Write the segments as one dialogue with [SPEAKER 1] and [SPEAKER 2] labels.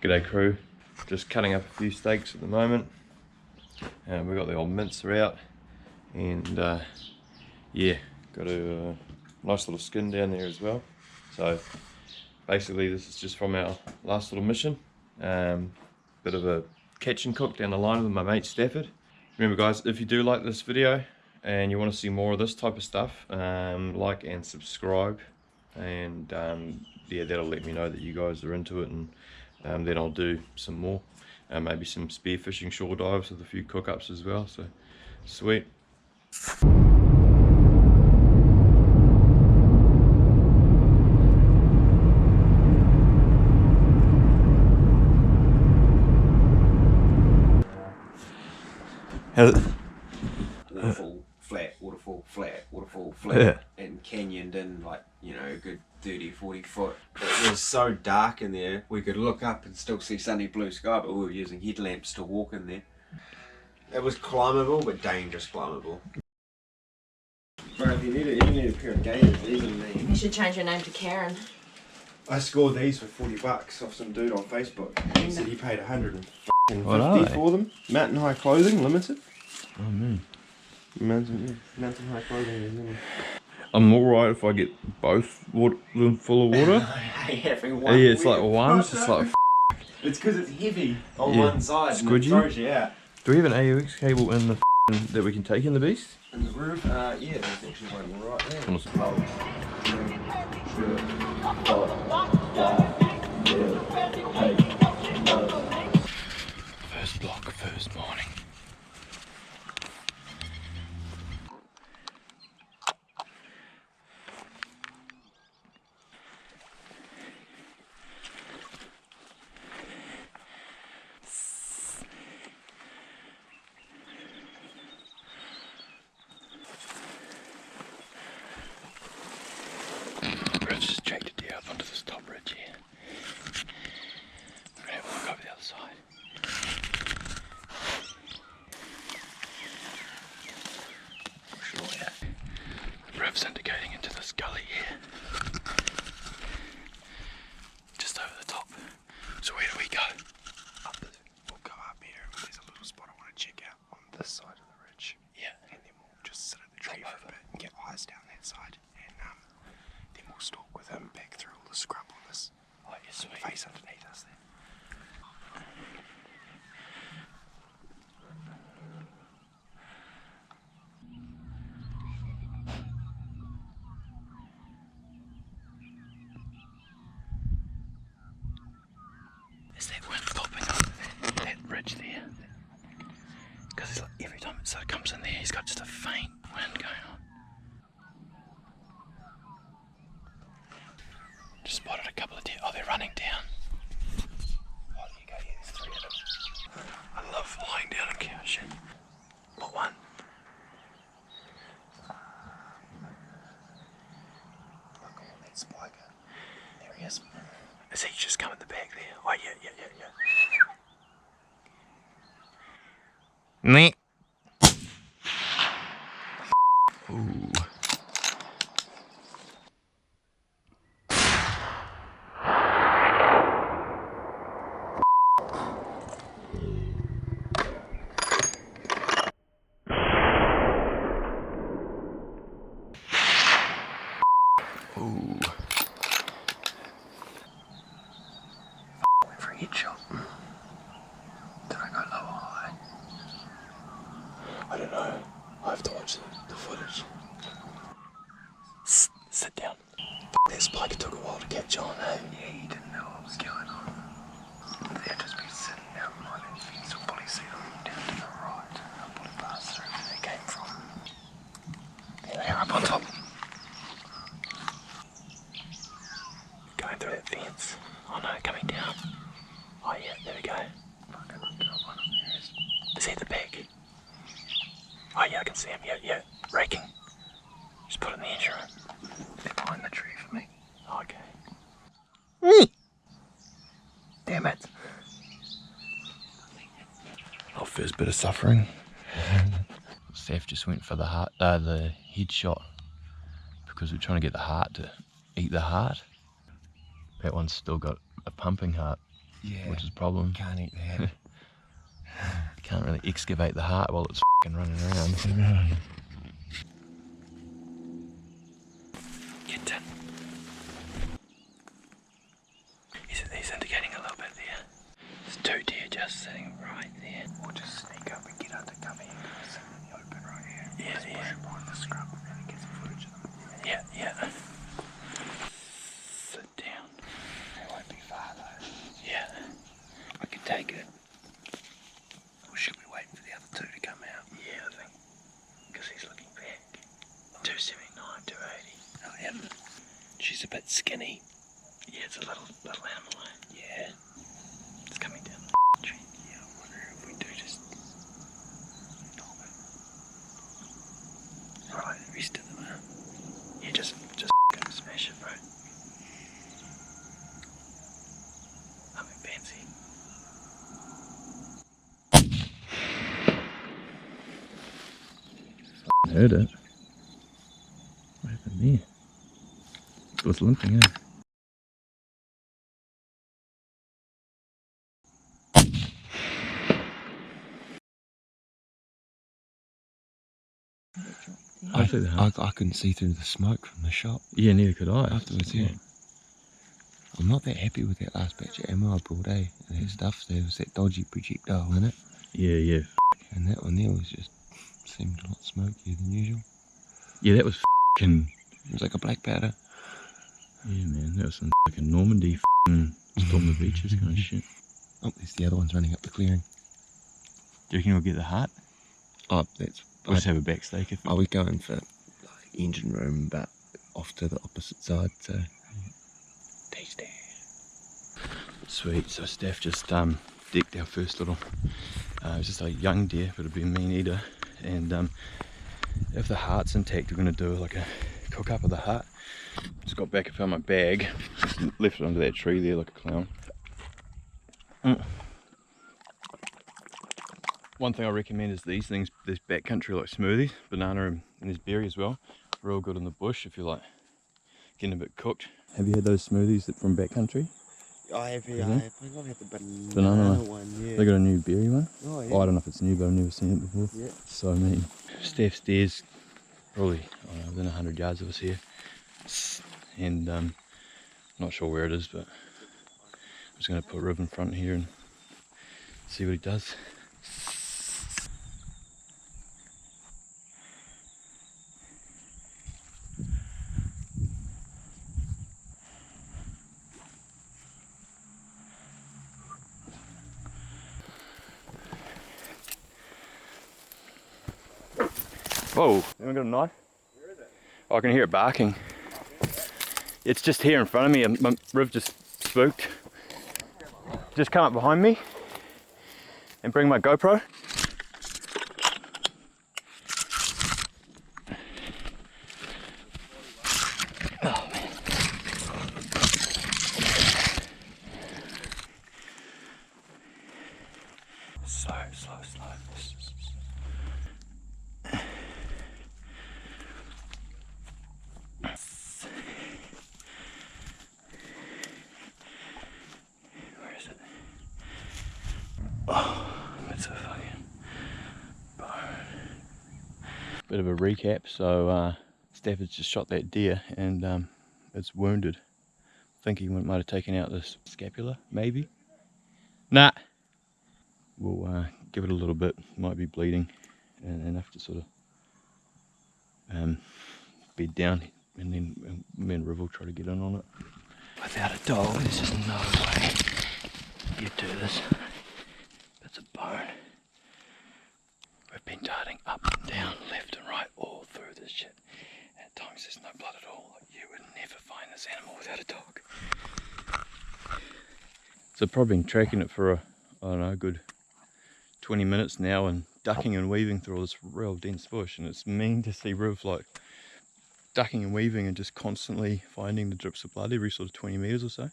[SPEAKER 1] G'day crew, just cutting up a few steaks at the moment. We've got the old mincer out, and yeah, got a nice little skin down there as well. So basically this is just from our last little mission. Bit of a catch and cook down the line with my mate Stafford. Remember guys, if you do like this video and you want to see more of this type of stuff, like and subscribe, and yeah, that'll let me know that you guys are into it, and then I'll do some more, maybe some spearfishing shore dives with a few cook-ups as well. So sweet.
[SPEAKER 2] Waterfall, flat, waterfall, flat, waterfall, flat, yeah. And canyoned in like, you know, a good 30-40 foot. It was so dark in there, we could look up and still see sunny blue sky, but we were using headlamps to walk in there. It was climbable, but dangerous climbable. Bro, if you need a pair of gaiters, these are me.
[SPEAKER 3] You should change your name to Karen.
[SPEAKER 2] I scored these for $40 off some dude on Facebook. He said he paid $150 for them. Mountain High Clothing Limited.
[SPEAKER 1] Oh man.
[SPEAKER 2] Mountain High Clothing.
[SPEAKER 1] I'm alright if I get both full of water.
[SPEAKER 2] Having one.
[SPEAKER 1] Yeah, it's like one, it's just like
[SPEAKER 2] it's because it's heavy on one side and it throws you out.
[SPEAKER 1] Do we have an AUX cable in the that we can take in the beast?
[SPEAKER 2] In the roof? Yeah, there's actually one right there.
[SPEAKER 1] First block, first morning. Just checked a deer up onto this top ridge here. We're going to walk over the other side. Sure, yeah. The river's indicating into this gully here. Just over the top. So where do we go?
[SPEAKER 2] We'll go up here and there's a little spot I want to check out on this side of the ridge.
[SPEAKER 1] Yeah. And
[SPEAKER 2] then we'll just sit at the tree for a bit and get eyes down that side. Then we'll stalk with him back through all the scrub on this.
[SPEAKER 1] Oh, yeah, sweet.
[SPEAKER 2] Face underneath us there.
[SPEAKER 1] Is that wind popping up that ridge there? Because it's like every time it sort of comes in there, he's got just a faint wind going on. Just spotted a couple of deer. Oh, they're running down. Oh, there you go. Yeah, there's 3 of them. I love lying down and couching. What one?
[SPEAKER 2] Look on that spiker. There he is.
[SPEAKER 1] Is he just coming the back there? Oh, yeah. Meh. Ooh. Ooh.
[SPEAKER 2] Went for a headshot. Did I go low or high?
[SPEAKER 1] I don't know. I have to watch the footage. Sit down. That spiker took a while to catch on, eh?
[SPEAKER 2] Yeah, he didn't know what was going on. They'd just be sitting out behind that fence. I'll probably see them down to the right. I'll probably pass through where they came from.
[SPEAKER 1] There they are up on top. Going through that fence. Oh no, coming down. Oh yeah, there we go.
[SPEAKER 2] Fucking top one of there is.
[SPEAKER 1] Is he at the back? Oh yeah, I can see him. Yeah. Raking. Just put it in the engine room.
[SPEAKER 2] They're behind the tree for me.
[SPEAKER 1] Okay.
[SPEAKER 2] Damn it.
[SPEAKER 1] Our first bit of suffering. Steph just went for the headshot because we're trying to get the heart to eat the heart. That one's still got a pumping heart.
[SPEAKER 2] Yeah.
[SPEAKER 1] which is a problem.
[SPEAKER 2] Can't eat that.
[SPEAKER 1] Can't really excavate the heart while it's f***ing running around. Get in. He's indicating a little bit there. There's 2 deer just sitting right there.
[SPEAKER 2] We'll just sneak up and get under cover here. Sit in the open right here.
[SPEAKER 1] Yeah,
[SPEAKER 2] Just
[SPEAKER 1] yeah.
[SPEAKER 2] push it behind the scrub and then get some footage of them.
[SPEAKER 1] Yeah, yeah. Sit down.
[SPEAKER 2] They won't be far though.
[SPEAKER 1] Yeah.
[SPEAKER 2] I can take it. Or should we wait for the other 2 to come out?
[SPEAKER 1] Yeah, I think. Because he's looking back. 279, 280.
[SPEAKER 2] Oh, yeah. She's a bit skinny.
[SPEAKER 1] Yeah, it's a little animal, eh?
[SPEAKER 2] Yeah.
[SPEAKER 1] It's coming down the tree.
[SPEAKER 2] Yeah, I wonder if we do just knock it. Right, the rest of them are.
[SPEAKER 1] Yeah, just smash it, bro. Nothing fancy. Heard it. What happened there? It was limping, eh?
[SPEAKER 2] I couldn't see through the smoke from the shop.
[SPEAKER 1] Yeah, neither could I.
[SPEAKER 2] Afterwards, yeah. I'm not that happy with that last batch of ammo I brought, eh? And that stuff, there was that dodgy projectile in it.
[SPEAKER 1] Yeah, yeah.
[SPEAKER 2] And that one there was just, seemed a lot smokier than usual.
[SPEAKER 1] Yeah, that was f***ing...
[SPEAKER 2] It was like a black powder.
[SPEAKER 1] Yeah, man, that was some fucking Normandy f***ing Storm the Beaches kind of shit.
[SPEAKER 2] Oh, there's the other ones running up the clearing.
[SPEAKER 1] Do you reckon we'll get the heart?
[SPEAKER 2] Oh, that's...
[SPEAKER 1] We'll just have a back stake if
[SPEAKER 2] I was going for like engine room, but off to the opposite side, so... Tasty.
[SPEAKER 1] Sweet, so Steph just decked our first little, it was just a young deer, but it'd be a mean eater, and if the heart's intact, we're going to do like a cook up of the heart. Just got back and found my bag, just left it under that tree there like a clown. One thing I recommend is these things, there's backcountry like smoothies, banana and there's berry as well, real good in the bush if you're like getting a bit cooked. Have you had those smoothies from backcountry?
[SPEAKER 2] I have, yeah,
[SPEAKER 1] Mhm.
[SPEAKER 2] I think I've had the
[SPEAKER 1] Banana
[SPEAKER 2] one, yeah.
[SPEAKER 1] They got a new berry one.
[SPEAKER 2] Oh, yeah.
[SPEAKER 1] Oh, I don't know if it's new, but I've never seen it before.
[SPEAKER 2] Yeah.
[SPEAKER 1] So mean. Steph's deer's probably, I don't know, within 100 yards of us here. And not sure where it is, but I'm just going to put Riv in front here and see what he does. Whoa, anyone got a knife?
[SPEAKER 2] Where is it?
[SPEAKER 1] Oh, I can hear it barking. It's just here in front of me, and my Riv just spooked. Just come up behind me and bring my GoPro. Oh man. Slow. Where is it? Oh, that's a fucking bone. Bit of a recap. So Stafford's just shot that deer and it's wounded. I think he might have taken out this scapula, maybe. Nah. We'll give it a little bit. Might be bleeding and enough to sort of bed down, and then me and Riv will try to get in on it. Without a dog, there's just no way you do this. It's a bone. We've been darting up and down, left and right, all through this shit. At times there's no blood at all. Like, you would never find this animal without a dog. So I've probably been tracking it for I don't know, a good 20 minutes now, and ducking and weaving through all this real dense bush, and it's mean to see Riv like ducking and weaving and just constantly finding the drips of blood every sort of 20 meters or so.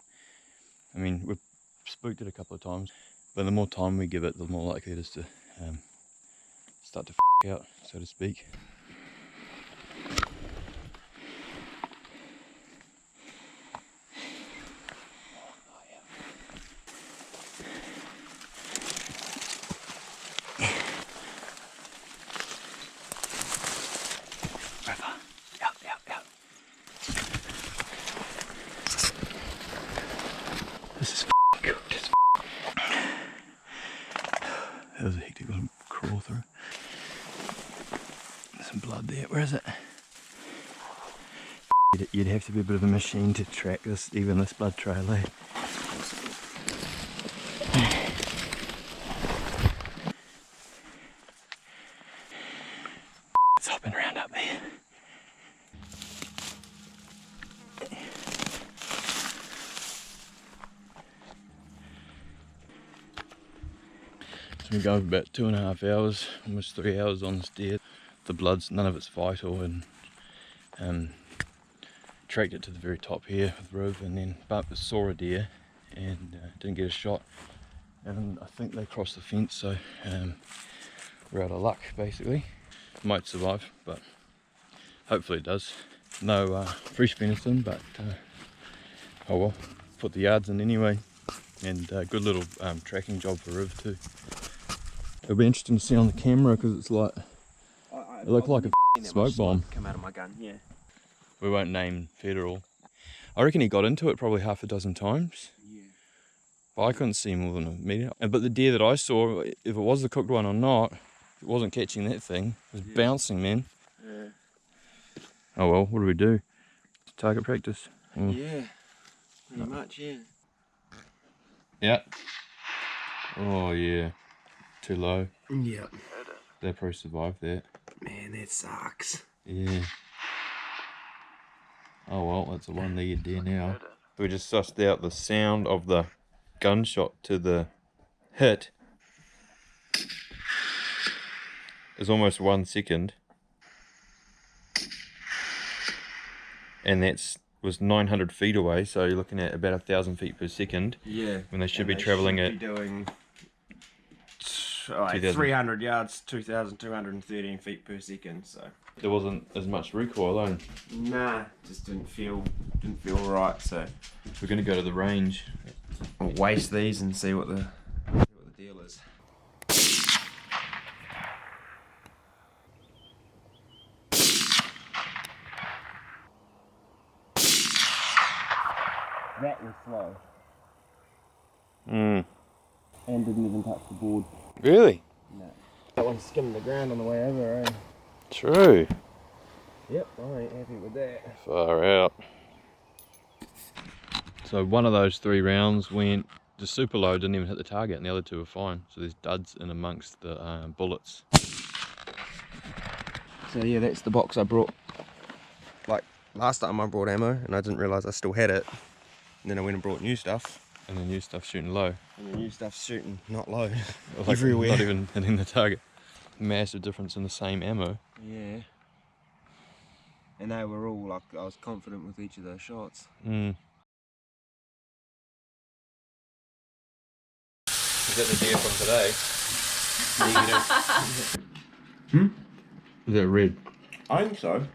[SPEAKER 1] I mean, we've spooked it a couple of times, but the more time we give it, the more likely it is to start to f out, so to speak. That was a hectic little crawl through. Some blood there. Where is it? You'd have to be a bit of a machine to track this, even this blood trail, eh? It's hopping around up there. So we go for about 2.5 hours, almost 3 hours on this deer. The blood's, none of it's vital, and tracked it to the very top here with Riv, and then saw a deer and didn't get a shot. And I think they crossed the fence, so we're out of luck basically. Might survive, but hopefully it does. No fresh venison, but oh well, put the yards in anyway. And good little tracking job for Riv too. It'll be interesting to see on the camera because it's like, it looked like a smoke bomb.
[SPEAKER 2] Come out of my gun, yeah.
[SPEAKER 1] We won't name Federal. I reckon he got into it probably half a dozen times.
[SPEAKER 2] Yeah.
[SPEAKER 1] But I couldn't see more than a meter. But the deer that I saw, if it was the cooked one or not, it wasn't catching that thing. It was bouncing, man.
[SPEAKER 2] Yeah.
[SPEAKER 1] Oh well, what do we do? Target practice.
[SPEAKER 2] Yeah, pretty much, yeah.
[SPEAKER 1] Yeah. Oh yeah. Too low.
[SPEAKER 2] Yeah.
[SPEAKER 1] They probably survived that.
[SPEAKER 2] Man, that sucks.
[SPEAKER 1] Yeah. Oh well, that's a one-legged deer now. We just sussed out the sound of the gunshot to the hit is almost 1 second. And was 900 feet away, so you're looking at about 1,000 feet per second.
[SPEAKER 2] Yeah.
[SPEAKER 1] When they should be travelling at...
[SPEAKER 2] doing 300 yards, 2,213 feet per second, so...
[SPEAKER 1] There wasn't as much recoil, eh?
[SPEAKER 2] Nah, just didn't feel right, so...
[SPEAKER 1] We're going to go to the range.
[SPEAKER 2] We'll waste these and see what the deal is. That was slow.
[SPEAKER 1] Mm.
[SPEAKER 2] And didn't even touch the board.
[SPEAKER 1] Really?
[SPEAKER 2] No. That one skimmed the ground on the way over, eh?
[SPEAKER 1] True.
[SPEAKER 2] Yep, I ain't happy with that.
[SPEAKER 1] Far out. So one of those 3 rounds went just super low, didn't even hit the target, and the other 2 were fine. So there's duds in amongst the bullets.
[SPEAKER 2] So yeah, that's the box I brought. Like last time I brought ammo and I didn't realise I still had it. And then I went and brought new stuff.
[SPEAKER 1] And the new stuff shooting low.
[SPEAKER 2] And the new stuff's shooting not low.
[SPEAKER 1] Like
[SPEAKER 2] Everywhere.
[SPEAKER 1] Not even hitting the target. Massive difference in the same ammo.
[SPEAKER 2] Yeah. And they were all like, I was confident with each of those shots.
[SPEAKER 1] Mm. Is that the deer from today?
[SPEAKER 2] Hmm?
[SPEAKER 1] Is that red?
[SPEAKER 2] I think so.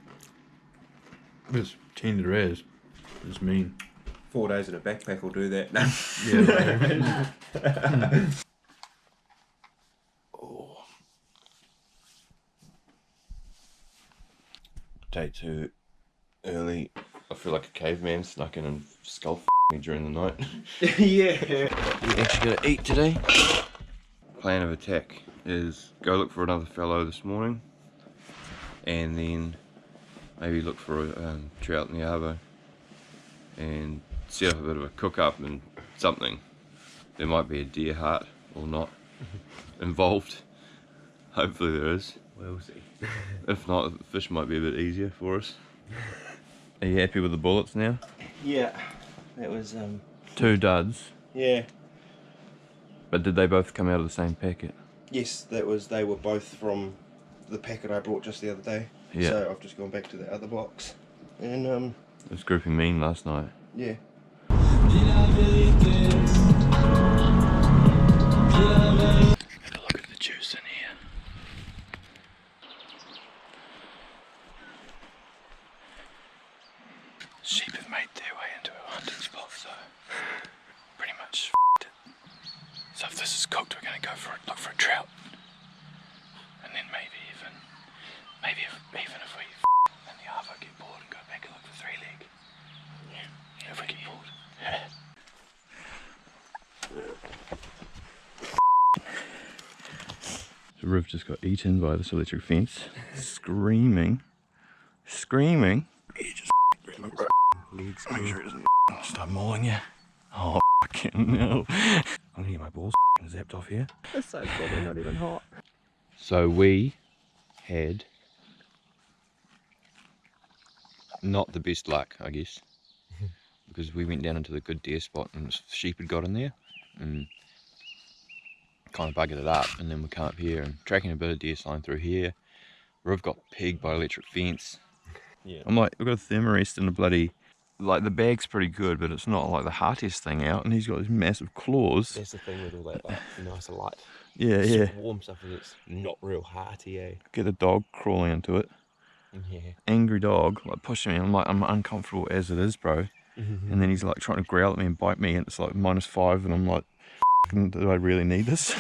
[SPEAKER 1] It's tender as. It's mean.
[SPEAKER 2] 4 days in a backpack will do that.
[SPEAKER 1] Yeah. Oh. Day 2, early. I feel like a caveman snuck in and skull me during the night.
[SPEAKER 2] Yeah.
[SPEAKER 1] We actually gotta eat today. Plan of attack is go look for another fallow this morning, and then maybe look for a trout in the arvo, and set up a bit of a cook up and something. There might be a deer heart or not involved. Hopefully there is.
[SPEAKER 2] We'll see.
[SPEAKER 1] If not, the fish might be a bit easier for us. Are you happy with the bullets now?
[SPEAKER 2] Yeah. That was
[SPEAKER 1] 2 duds.
[SPEAKER 2] yeah.
[SPEAKER 1] But did they both come out of the same packet?
[SPEAKER 2] Yes, they were both from the packet I brought just the other day.
[SPEAKER 1] Yeah.
[SPEAKER 2] So I've just gone back to the other box. And
[SPEAKER 1] It was grouping mean last night.
[SPEAKER 2] yeah.
[SPEAKER 1] Have a look at the juice in here. Sheep have made their way into our hunting spot, so pretty much f***ed it. So if this is cooked, we're going to go for look for a trout, and then maybe even if we and the arvo get bored and go back and look for 3-leg. Yeah, if we get bored. So Riv just got eaten by this electric fence. Screaming. Screaming. He just legs. Make sure he doesn't start mauling you. Oh, fucking no. I'm gonna get my balls zapped off here.
[SPEAKER 2] It's so cool, they're not even hot.
[SPEAKER 1] So we had not the best luck, I guess, because we went down into the good deer spot and sheep had got in there and kind of buggered it up, and then we come up here and tracking a bit of deer sign through here. Riv got pegged by electric fence.
[SPEAKER 2] Yeah.
[SPEAKER 1] I'm like, we've got a thermarest and a bloody, like the bag's pretty good, but it's not like the hardest thing out, and he's got these massive claws.
[SPEAKER 2] That's the thing with all that like nicer light.
[SPEAKER 1] Yeah, yeah.
[SPEAKER 2] Warm stuff and it's not real hearty, eh?
[SPEAKER 1] Get the dog crawling into it.
[SPEAKER 2] Yeah.
[SPEAKER 1] Angry dog, like pushing me. I'm like, I'm uncomfortable as it is, bro. And then he's like trying to growl at me and bite me, and it's like -5, and I'm like, do I really need this?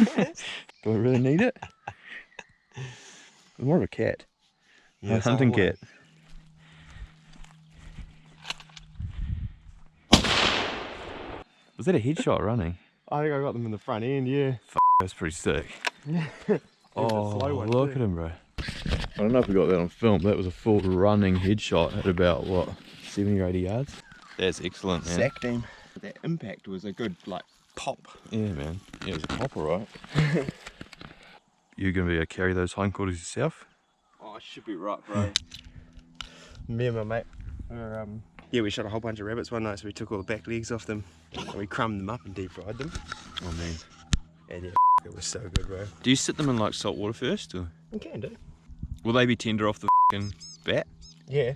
[SPEAKER 1] Do I really need it? It's more of a cat.
[SPEAKER 2] Yeah,
[SPEAKER 1] A hunting cat. Was that a headshot running?
[SPEAKER 2] I think I got them in the front end, yeah.
[SPEAKER 1] That's pretty sick.
[SPEAKER 2] Oh, slow one
[SPEAKER 1] look
[SPEAKER 2] too.
[SPEAKER 1] at him, bro. I don't know if we got that on film, but that was a full running headshot at about, what, 70 or 80 yards? That's excellent, man.
[SPEAKER 2] Sacked him. That impact was a good, like, pop.
[SPEAKER 1] Yeah, man. Yeah, it was a popper, right? You gonna be able to carry those hindquarters yourself?
[SPEAKER 2] Oh, I should be right, bro. Me and my mate were, yeah, we shot a whole bunch of rabbits one night, so we took all the back legs off them, and we crumbed them up and deep fried them.
[SPEAKER 1] Oh, man.
[SPEAKER 2] And yeah, it was so good, bro.
[SPEAKER 1] Do you sit them in like salt water first, or
[SPEAKER 2] You can do.
[SPEAKER 1] will they be tender off the f***ing bat?
[SPEAKER 2] Yeah.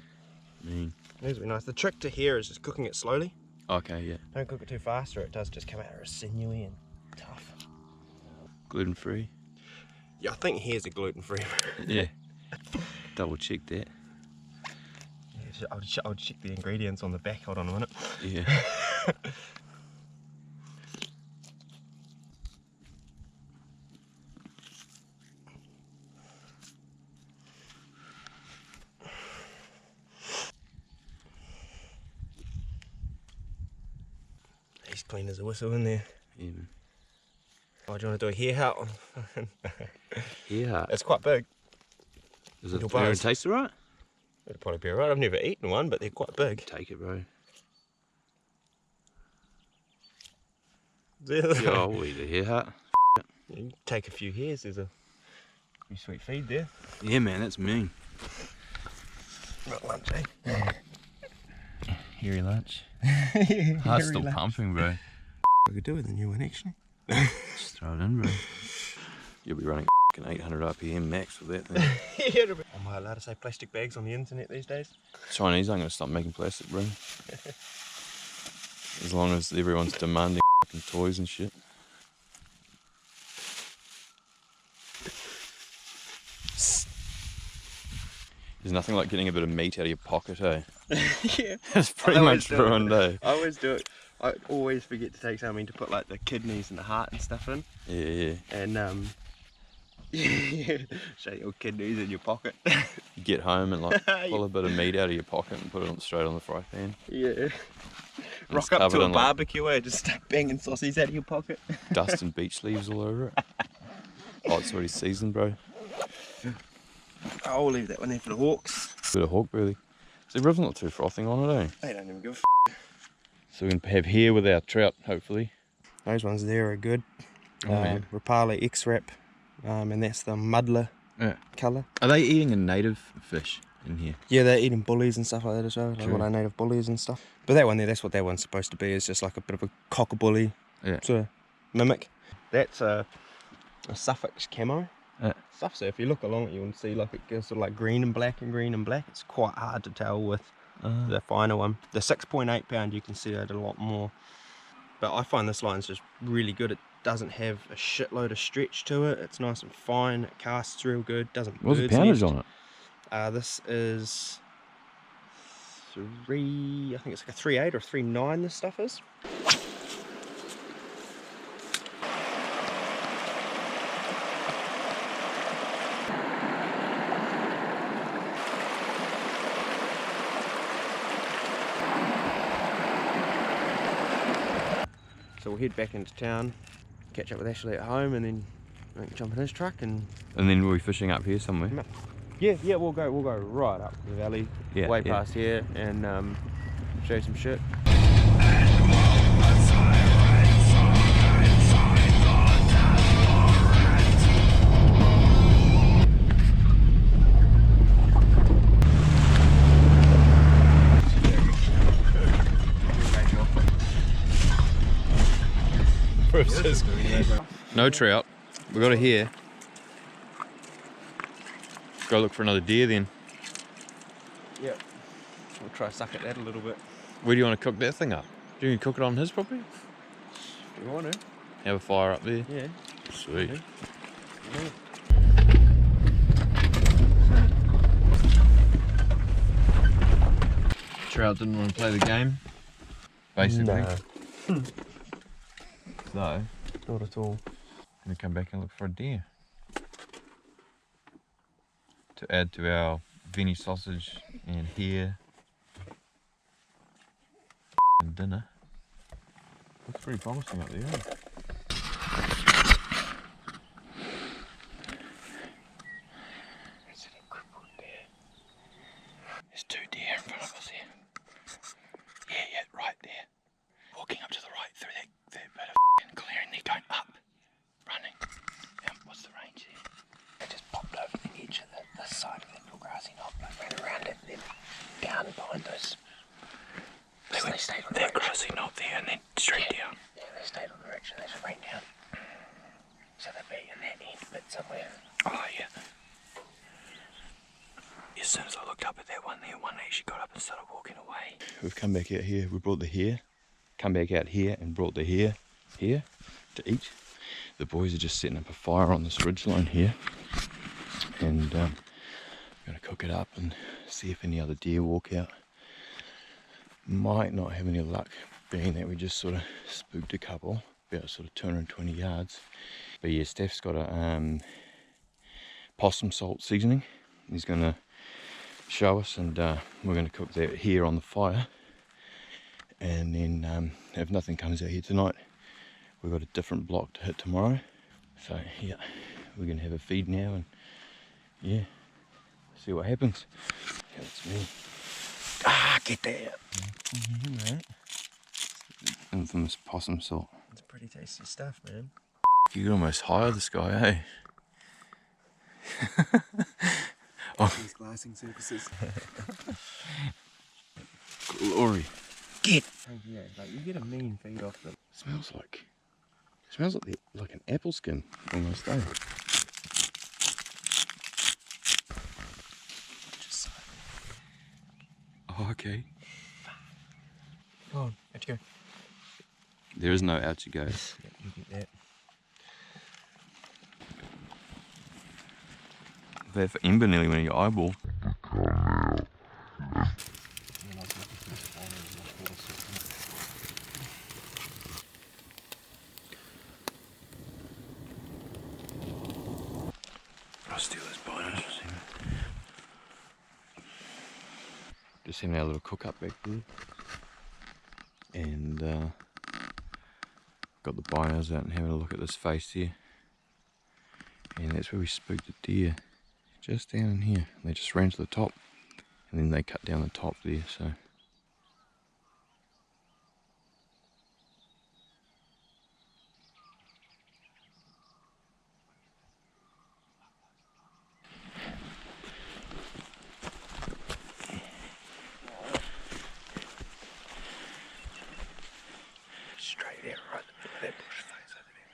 [SPEAKER 1] Mean.
[SPEAKER 2] These would be nice. The trick to here is just cooking it slowly.
[SPEAKER 1] Okay, yeah.
[SPEAKER 2] Don't cook it too fast or it does just come out as sinewy and tough.
[SPEAKER 1] Gluten free.
[SPEAKER 2] Yeah, I think hares are gluten free.
[SPEAKER 1] Yeah. Double check that.
[SPEAKER 2] Yeah, I'll check the ingredients on the back. Hold on a minute.
[SPEAKER 1] Yeah.
[SPEAKER 2] He's clean as a whistle in there.
[SPEAKER 1] Yeah, man.
[SPEAKER 2] Oh, do you want to do a hare heart?
[SPEAKER 1] Yeah.
[SPEAKER 2] It's quite big.
[SPEAKER 1] Does it
[SPEAKER 2] Your
[SPEAKER 1] fair and
[SPEAKER 2] buzz.
[SPEAKER 1] taste alright?
[SPEAKER 2] It'd probably be alright. I've never eaten one, but they're quite big.
[SPEAKER 1] Take it, bro.
[SPEAKER 2] Yeah,
[SPEAKER 1] Yeah, I'll eat a hair heart.
[SPEAKER 2] you can take a few hares. There's a pretty sweet feed there.
[SPEAKER 1] Yeah, man, that's mean.
[SPEAKER 2] Got lunch, eh?
[SPEAKER 1] Hairy lunch. Heart's still pumping, bro.
[SPEAKER 2] I could do with a new one, actually.
[SPEAKER 1] Just throw it in, bro. You'll be running 800 RPM max with that thing.
[SPEAKER 2] Am I allowed to say plastic bags on the internet these days?
[SPEAKER 1] Chinese aren't going to stop making plastic, bro. As long as everyone's demanding fucking toys and shit. There's nothing like getting a bit of meat out of your pocket, eh?
[SPEAKER 2] Yeah.
[SPEAKER 1] It's pretty much ruined, eh?
[SPEAKER 2] I always do it. I always forget to take something to put like the kidneys and the heart and stuff in.
[SPEAKER 1] Yeah, yeah.
[SPEAKER 2] And yeah, shake your kidneys in your pocket.
[SPEAKER 1] You get home and like pull a bit of meat out of your pocket and put it on straight on the fry pan.
[SPEAKER 2] Yeah.
[SPEAKER 1] it's
[SPEAKER 2] Rock up
[SPEAKER 1] covered
[SPEAKER 2] to a
[SPEAKER 1] in, like,
[SPEAKER 2] barbecue and just start banging sausages out of your pocket.
[SPEAKER 1] Dust and beach leaves all over it. Oh, it's already seasoned, bro.
[SPEAKER 2] I'll leave that one there for the hawks.
[SPEAKER 1] Bit of hawk burley. So the riv's not too frothing on it, eh?
[SPEAKER 2] They don't even give a
[SPEAKER 1] So we can have hare with our trout, hopefully.
[SPEAKER 2] Those ones there are good.
[SPEAKER 1] Oh, man.
[SPEAKER 2] Rapala X-Rap, and that's the muddler
[SPEAKER 1] Yeah.
[SPEAKER 2] colour.
[SPEAKER 1] Are they eating a native fish in here?
[SPEAKER 2] Yeah, they're eating bullies and stuff like that as well, like
[SPEAKER 1] True.
[SPEAKER 2] all our native bullies and stuff. But that one there, that's what that one's supposed to be, is just like a bit of a cockabully
[SPEAKER 1] Yeah.
[SPEAKER 2] sort of mimic. That's a Suffolk camo stuff, so if you look along it, you'll see like it goes sort of like green and black and green and black. It's quite hard to tell with the finer one. The 6.8 pound, you can see that a lot more. But I find this line's just really good. It doesn't have a shitload of stretch to it. It's nice and fine. It casts real good. Doesn't.
[SPEAKER 1] What's the
[SPEAKER 2] bird's
[SPEAKER 1] poundage
[SPEAKER 2] nest.
[SPEAKER 1] on it?
[SPEAKER 2] This is 3. I think it's like a 3.8 or 3.9. This stuff is. So we'll head back into town, catch up with Ashley at home, and then We can jump in his truck and
[SPEAKER 1] then we'll be fishing up here somewhere.
[SPEAKER 2] yeah, we'll go right up the valley, way past here, and show you some shit.
[SPEAKER 1] No trout. We got a hare. Go look for another deer then.
[SPEAKER 2] Yep. We'll try to suck at that a little bit.
[SPEAKER 1] Where do you want to cook that thing up? Do you cook it on his property?
[SPEAKER 2] Do you want to?
[SPEAKER 1] Have a fire up there?
[SPEAKER 2] Yeah.
[SPEAKER 1] Sweet.
[SPEAKER 2] Yeah.
[SPEAKER 1] Trout didn't want to play the game, basically.
[SPEAKER 2] No.
[SPEAKER 1] So,
[SPEAKER 2] Not at all.
[SPEAKER 1] I'm going to come back and look for a deer. To add to our Veni sausage and hare and dinner. Looks pretty promising up there. Is it a crippled deer? There's two deer in front of us here. Yeah, right there. Walking up to the right through that bit of clearing there, going up, running. What's the range there? They just popped over the edge of this side of that little grassy knob, like ran around it, and then down behind those. They stayed on that grassy knob there, and then straight down. Yeah, they stayed on the ridge, and they just ran down. So they'd be in that end bit somewhere. Oh yeah. As soon as I looked up at that one there, one actually got up and started walking away. We've come back out here. We brought the hare. Come back out here and brought the hare here to eat. The boys are just setting up a fire on this ridge line here, and I'm going to cook it up and see if any other deer walk out. Might not have any luck, being that we just sort of spooked a couple, about sort of 220 yards. But yeah, Steph's got a possum salt seasoning. He's going to show us, and we're going to cook that here on the fire. And then if nothing comes out here tonight, we've got a different block to hit tomorrow. So yeah, we're going to have a feed now, and yeah, see what happens. That's me. Ah, get that! Infamous possum salt.
[SPEAKER 2] It's pretty tasty stuff, man.
[SPEAKER 1] You could almost hire this guy, eh?
[SPEAKER 2] These glassing services.
[SPEAKER 1] Glory. Get!
[SPEAKER 2] Oh, yeah, like you get a mean feed off them.
[SPEAKER 1] Smells like an apple skin almost, eh? Oh, okay.
[SPEAKER 2] Go on, out you go.
[SPEAKER 1] There is no out you go.
[SPEAKER 2] Yeah, you get that.
[SPEAKER 1] There for Ember nearly went in your eyeball. I'll steal those binos. Just having our little cook up back there. And got the binos out and having a look at this face here. And that's where we spooked the deer. Just down in here. They just ran to the top. And then they cut down the top there, so. Straight there, right in that bush face over there.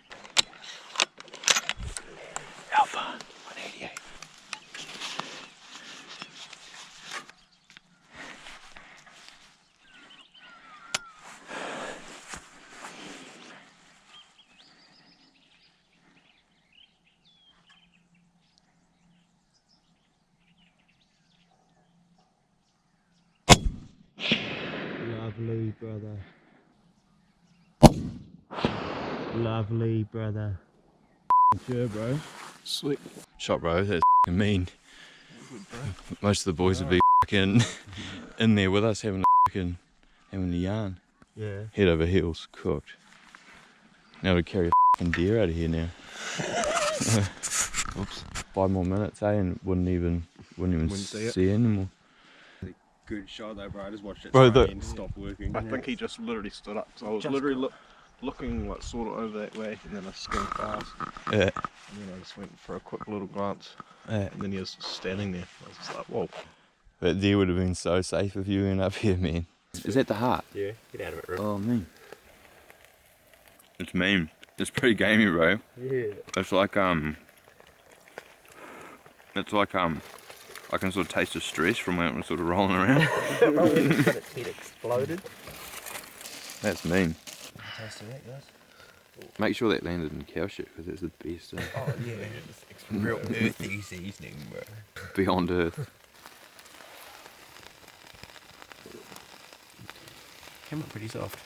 [SPEAKER 1] Alpha, 188.
[SPEAKER 2] Lovely, brother. Lovely, brother. Sure, bro.
[SPEAKER 1] Sweet. Shot, bro. That's mean. Most of the boys would be in there with us having a yarn.
[SPEAKER 2] Yeah.
[SPEAKER 1] Head over heels, cooked. Now we carry a deer out of here now. Oops. 5 more minutes, eh? And wouldn't even see it anymore.
[SPEAKER 2] Good shot though, bro. I just watched it
[SPEAKER 1] Bro,
[SPEAKER 2] stop working.
[SPEAKER 3] I think he just literally stood up. So I was literally looking like sort of over that way, and then I skimmed past.
[SPEAKER 1] Yeah.
[SPEAKER 3] And then I just went for a quick little glance.
[SPEAKER 1] Yeah.
[SPEAKER 3] And then he was standing there. I was just like, whoa.
[SPEAKER 1] That deer would have been so safe if you went up here, man. Is that the heart?
[SPEAKER 2] Yeah, get out of it, bro.
[SPEAKER 1] Oh, mean. It's mean. It's pretty gamey, bro.
[SPEAKER 2] Yeah.
[SPEAKER 1] It's like I can sort of taste the stress from when it was sort of rolling around.
[SPEAKER 2] Its head exploded.
[SPEAKER 1] That's mean.
[SPEAKER 2] Taste of that, guys.
[SPEAKER 1] Make sure that landed in cow shit because it's the best.
[SPEAKER 2] Oh yeah, it's real earthy seasoning, bro.
[SPEAKER 1] Beyond earth.
[SPEAKER 2] Came up pretty soft.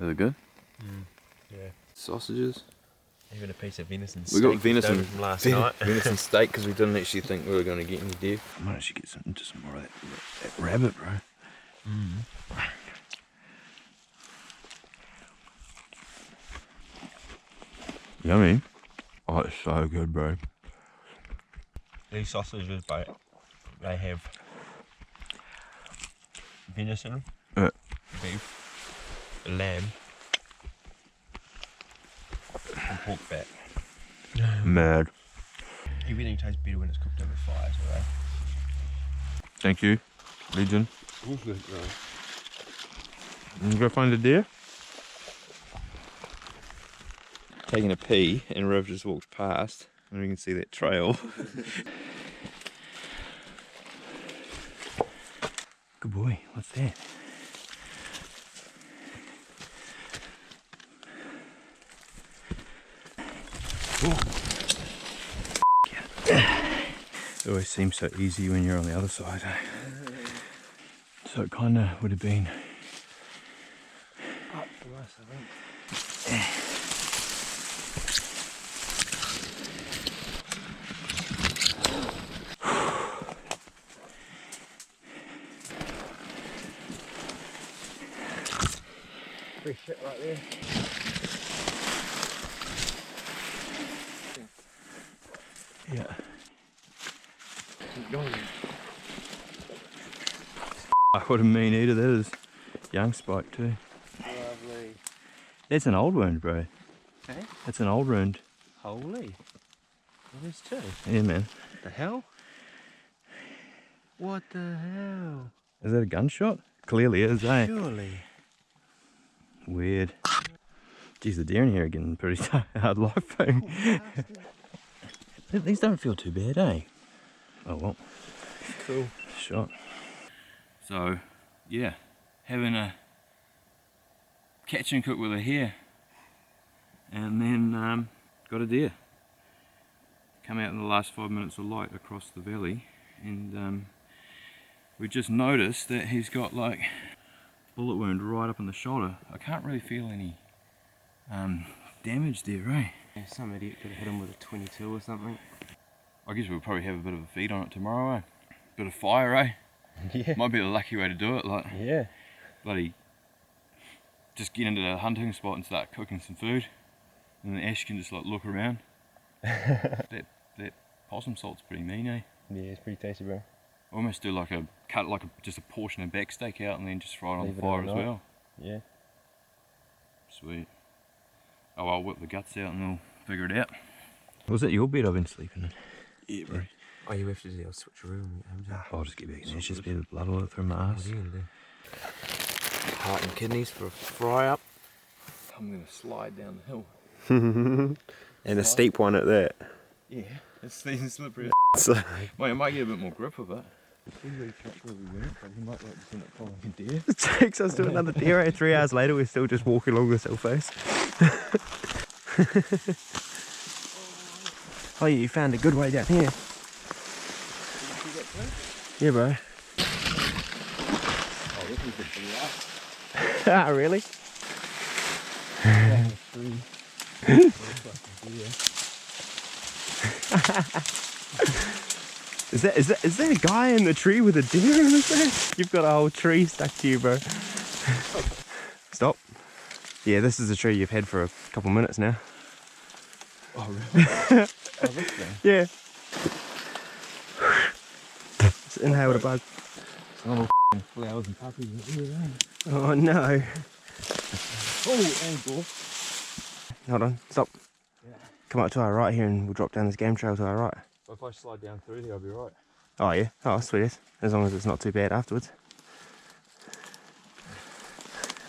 [SPEAKER 1] Is it good?
[SPEAKER 2] Yeah.
[SPEAKER 1] Sausages.
[SPEAKER 2] Even a piece of venison
[SPEAKER 1] We got venison
[SPEAKER 2] from last night.
[SPEAKER 1] venison steak because we didn't actually think we were going to get any deer. I might actually get some more of that rabbit, bro. Yummy. Oh, it's so good, bro.
[SPEAKER 2] These sausages, bro, they have venison, beef, lamb, and pork fat.
[SPEAKER 1] Mad.
[SPEAKER 2] Everything tastes better when it's cooked over fire, so right?
[SPEAKER 1] Thank you, Legion.
[SPEAKER 2] All good, bro.
[SPEAKER 1] You go find a deer? Taking a pee, and Riv just walked past, and we can see that trail. Good boy, what's that? It always seems so easy when you're on the other side. So it kind of would have been
[SPEAKER 2] Up for us, I think. Free shit right there.
[SPEAKER 1] yeah.
[SPEAKER 2] Keep going.
[SPEAKER 1] I wouldn't mean either. That is young spike too.
[SPEAKER 2] Lovely.
[SPEAKER 1] That's an old wound, bro.
[SPEAKER 2] Hey?
[SPEAKER 1] That's an old wound.
[SPEAKER 2] Holy. Well, there's two.
[SPEAKER 1] Yeah, man.
[SPEAKER 2] The hell? What the hell?
[SPEAKER 1] Is that a gunshot? Clearly is, eh?
[SPEAKER 2] Surely.
[SPEAKER 1] Weird. Geez, the deer in here are getting pretty hard life, though. These don't feel too bad, eh? Oh well.
[SPEAKER 2] Cool.
[SPEAKER 1] Shot. So, yeah, having a catch and cook with a hare, and then got a deer. Come out in the last 5 minutes of light across the valley, and we just noticed that he's got like bullet wound right up in the shoulder. I can't really feel any damage there, eh?
[SPEAKER 2] Yeah, some idiot could have hit him with a 22 or something.
[SPEAKER 1] I guess we'll probably have a bit of a feed on it tomorrow, eh? Bit of fire, eh?
[SPEAKER 2] Yeah.
[SPEAKER 1] Might be the lucky way to do it, like
[SPEAKER 2] Yeah.
[SPEAKER 1] bloody just get into the hunting spot and start cooking some food, and then Ash can just like look around. that possum salt's pretty mean, eh?
[SPEAKER 2] Yeah, it's pretty tasty, bro.
[SPEAKER 1] Almost do like just a portion of back steak out and then just fry it on
[SPEAKER 2] Leave
[SPEAKER 1] the
[SPEAKER 2] it
[SPEAKER 1] fire as
[SPEAKER 2] overnight.
[SPEAKER 1] well.
[SPEAKER 2] Yeah.
[SPEAKER 1] Sweet. Oh, I'll whip the guts out and we'll figure it out. Was that your bed I've been sleeping in?
[SPEAKER 2] Yeah, bro. Oh, you have to do a switcheroo.
[SPEAKER 1] I'll just get back in. It's just be the blood all through my ass.
[SPEAKER 2] What are you gonna do? Heart and kidneys for a fry up.
[SPEAKER 1] I'm gonna slide down the hill.
[SPEAKER 2] And a steep one at that.
[SPEAKER 1] Yeah, it's slippery.
[SPEAKER 2] So,
[SPEAKER 1] Wait, I might get a bit more grip of it. He might like to end up following a deer.
[SPEAKER 2] it takes us to another deer. 3 hours later, we're still just walking along this hill face. Oh, yeah, you found a good way down here. Yeah, bro.
[SPEAKER 1] Oh, this is the last.
[SPEAKER 2] Ah, really? Is that a guy in the tree with a deer in his face? You've got a whole tree stuck to you, bro. Stop.
[SPEAKER 4] Yeah, this is the tree you've had for a couple minutes now.
[SPEAKER 1] Oh, really? Oh, this thing?
[SPEAKER 4] Yeah. Just inhaled a bug.
[SPEAKER 1] Little flowers and puppies in here, eh?
[SPEAKER 4] Oh no.
[SPEAKER 1] Oh, and gorse.
[SPEAKER 4] Hold on, stop.
[SPEAKER 1] Yeah.
[SPEAKER 4] Come up to our right here and we'll drop down this game trail to our right.
[SPEAKER 1] Well, if I slide down through there, I'll be right.
[SPEAKER 4] Oh yeah? Oh sweet, as long as it's not too bad afterwards.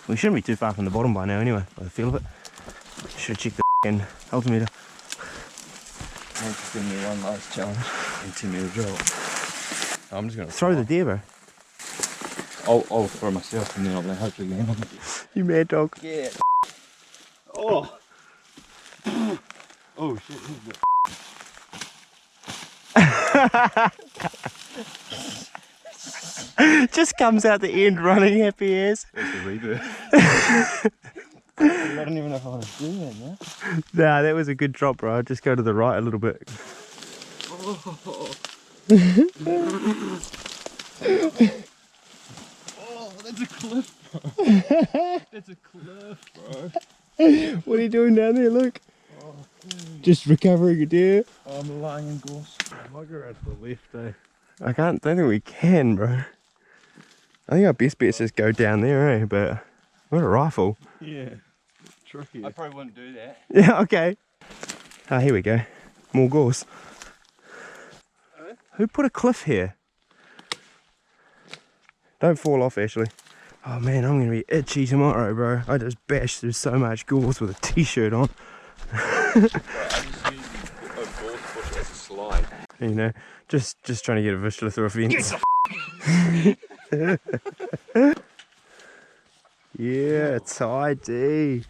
[SPEAKER 4] We shouldn't be too far from the bottom by now anyway, by the feel of it. Should have checked the f***ing altimeter.
[SPEAKER 1] Just give me one last challenge and 10 metre drill. I'm just gonna
[SPEAKER 4] Throw the deer, bro.
[SPEAKER 1] I'll throw myself and then I'll hopefully land on it.
[SPEAKER 4] You mad dog.
[SPEAKER 1] Yeah. Oh. Oh shit,
[SPEAKER 4] Just comes out the end running happy as.
[SPEAKER 1] That's a rebirth. I don't even know if I want to do that now.
[SPEAKER 4] Nah, that was a good drop, bro. Just go to the right a little bit.
[SPEAKER 1] Oh, that's a cliff, bro. That's a cliff, bro.
[SPEAKER 4] What are you doing down there, Luke?
[SPEAKER 1] Oh,
[SPEAKER 4] Just recovering a deer.
[SPEAKER 1] I'm lying in gorse.
[SPEAKER 3] I might go around to the left, eh?
[SPEAKER 4] Don't think we can, bro. I think our best bet is just go down there, eh? But what a rifle.
[SPEAKER 3] Yeah. Tricky.
[SPEAKER 1] I probably wouldn't do that.
[SPEAKER 4] Yeah, okay. Ah, here we go. More gorse. Who put a cliff here? Don't fall off, Ashley. Oh man, I'm gonna be itchy tomorrow, bro. I just bashed through so much gorse with a t-shirt on.
[SPEAKER 1] I just use a gorse bush as a slide.
[SPEAKER 4] You know, just trying to get a Vizsla through a fence. Yeah, tidy.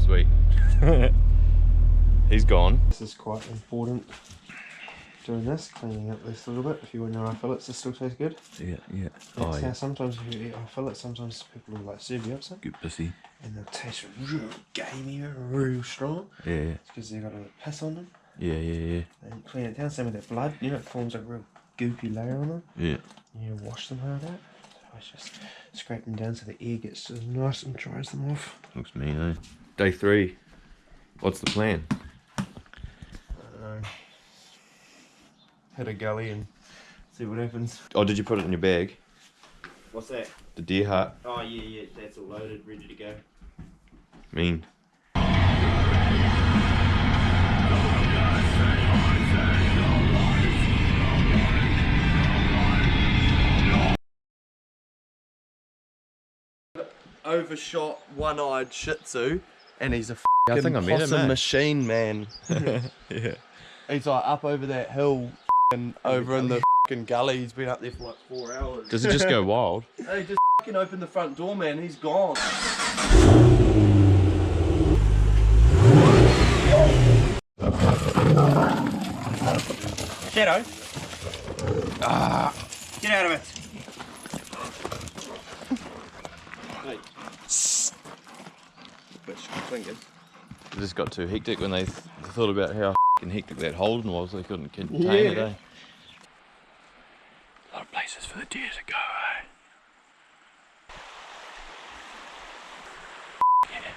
[SPEAKER 1] Sweet. He's gone.
[SPEAKER 4] This is quite important. Doing this, cleaning up this a little bit. If you want our fillets, this still tastes good.
[SPEAKER 1] Yeah, yeah.
[SPEAKER 4] That's how sometimes if you eat our fillets, sometimes people will like serve you up some.
[SPEAKER 1] Get busy.
[SPEAKER 4] And they'll taste real gamey, real strong.
[SPEAKER 1] Yeah,
[SPEAKER 4] It's because they've got a piss on them.
[SPEAKER 1] yeah, yeah, yeah.
[SPEAKER 4] And clean it down, same with that blood, you know, it forms like a real goopy layer on them.
[SPEAKER 1] Yeah.
[SPEAKER 4] You wash them like that. So I just scrape them down so the air gets just nice and dries them off.
[SPEAKER 1] Looks mean, eh? Day 3. What's the plan?
[SPEAKER 4] I don't know. Hit a gully and see what happens.
[SPEAKER 1] Oh, did you put it in your bag?
[SPEAKER 4] What's that?
[SPEAKER 1] The deer heart?
[SPEAKER 4] Oh yeah, that's all loaded, ready to go.
[SPEAKER 1] Mean.
[SPEAKER 4] Overshot, one-eyed Shih Tzu, and he's a
[SPEAKER 1] I think I met him,
[SPEAKER 4] possum
[SPEAKER 1] eh?
[SPEAKER 4] machine, man.
[SPEAKER 1] Yeah.
[SPEAKER 4] He's like up over that hill, and over in the gully. He's been up there for like 4 hours.
[SPEAKER 1] Does it just go wild?
[SPEAKER 4] Hey, just open the front door, man. He's gone. Shadow. Get out of it.
[SPEAKER 1] It just got too hectic when they thought about how hectic that Holden was. They couldn't contain it, eh? A lot of places for the deer to go, eh? Yeah.